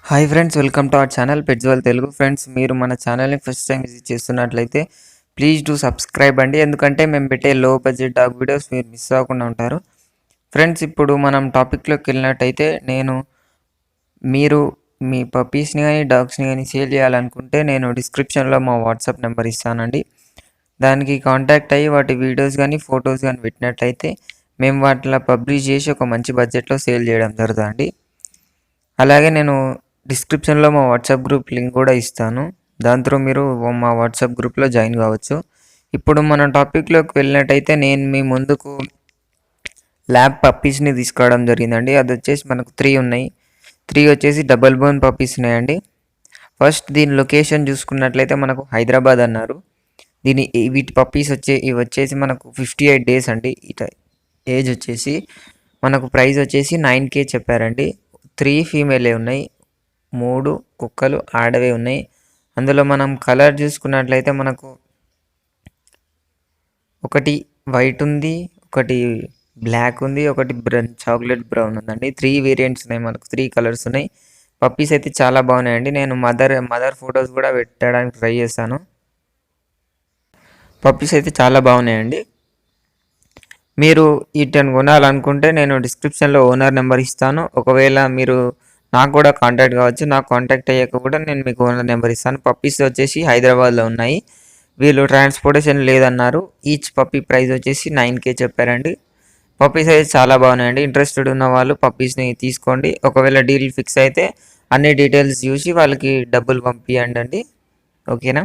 Hi friends, welcome to our channel pets Telugu. Friends, మీరు మన ఛానల్ని ఫస్ట్ టైం విజిట్ చేస్తున్నట్లయితే ప్లీజ్ డూ సబ్స్క్రైబ్ అండి. ఎందుకంటే మేము పెట్టే లో బడ్జెట్ డాగ్ వీడియోస్ మీరు మిస్ అవ్వకుండా ఉంటారు. ఫ్రెండ్స్, ఇప్పుడు మనం టాపిక్లోకి వెళ్ళినట్టయితే మీరు మీ పప్పీస్ని కానీ డాగ్స్ని కానీ సేల్ చేయాలనుకుంటే నేను డిస్క్రిప్షన్లో మా వాట్సాప్ నెంబర్ ఇస్తానండి. దానికి కాంటాక్ట్ అయ్యి వాటి వీడియోస్ కానీ ఫొటోస్ కానీ పెట్టినట్లయితే మేము వాటిలో పబ్లిష్ చేసి ఒక మంచి బడ్జెట్లో సేల్ చేయడం జరుగుతుంది. అలాగే నేను డిస్క్రిప్షన్లో మా వాట్సాప్ గ్రూప్ లింక్ కూడా ఇస్తాను. దాంతో మీరు మా వాట్సాప్ గ్రూప్లో జాయిన్ కావచ్చు. ఇప్పుడు మన టాపిక్లోకి వెళ్ళినట్టయితే నేను మీ ముందుకు ల్యాబ్ పప్పీస్ని తీసుకోవడం జరిగిందండి. అది వచ్చేసి మనకు 3 ఉన్నాయి. 3 వచ్చేసి డబల్ బోన్ పప్పీస్ ఉన్నాయండి. ఫస్ట్ దీని లొకేషన్ చూసుకున్నట్లయితే మనకు హైదరాబాద్ అన్నారు. వీటి పప్పీస్ ఇవి వచ్చేసి మనకు 58 డేస్ అండి. ఏజ్ వచ్చేసి మనకు ప్రైస్ వచ్చేసి 9K చెప్పారండి. 3 ఫీమేలే ఉన్నాయి, 3 కుక్కలు ఆడవే ఉన్నాయి. అందులో మనం కలర్ చూసుకున్నట్లయితే మనకు ఒకటి వైట్ ఉంది, ఒకటి బ్లాక్ ఉంది, ఒకటి చాక్లెట్ బ్రౌన్ ఉందండి. 3 వేరియంట్స్ ఉన్నాయి, మనకు 3 కలర్స్ ఉన్నాయి. పప్పీస్ అయితే చాలా బాగున్నాయండి. నేను మదర్ ఫొటోస్ కూడా పెట్టడానికి ట్రై చేస్తాను. పప్పీస్ అయితే చాలా బాగున్నాయండి. మీరు వీటిని కొనాలనుకుంటే నేను డిస్క్రిప్షన్లో ఓనర్ నెంబర్ ఇస్తాను. ఒకవేళ మీరు నాకు కూడా కాంటాక్ట్ కావచ్చు. నాకు కాంటాక్ట్ అయ్యాక కూడా నేను మీకు ఓనర్ నెంబర్ ఇస్తాను. పప్పీస్ వచ్చేసి హైదరాబాద్లో ఉన్నాయి. వీళ్ళు ట్రాన్స్పోర్టేషన్ లేదన్నారు. ఈచ్ పప్పీ ప్రైస్ వచ్చేసి 9K చెప్పారండి. పప్పీస్ అయితే చాలా బాగున్నాయండి. ఇంట్రెస్టెడ్ ఉన్న వాళ్ళు పప్పీస్ని తీసుకోండి. ఒకవేళ డీల్ ఫిక్స్ అయితే అన్ని డీటెయిల్స్ చూసి వాళ్ళకి డబ్బులు పంపించండి. ఓకేనా?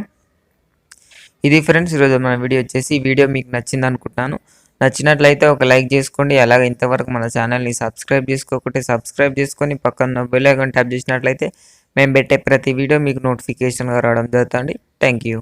ఇది ఫ్రెండ్స్, ఈరోజు మన వీడియో వచ్చేసి వీడియో మీకు నచ్చింది అనుకుంటున్నాను. నచ్చినట్లయితే ఒక లైక్ చేసుకోండి. అలాగే ఇంతవరకు మన ఛానల్ని సబ్స్క్రైబ్ చేసుకోకుంటే సబ్స్క్రైబ్ చేసుకొని పక్కన బెల్ ఐకాన్ ట్యాప్ చేసినట్లయితే మేము పెట్టే ప్రతి వీడియో మీకు నోటిఫికేషన్గా రావడం జరుగుతుంది. Thank you.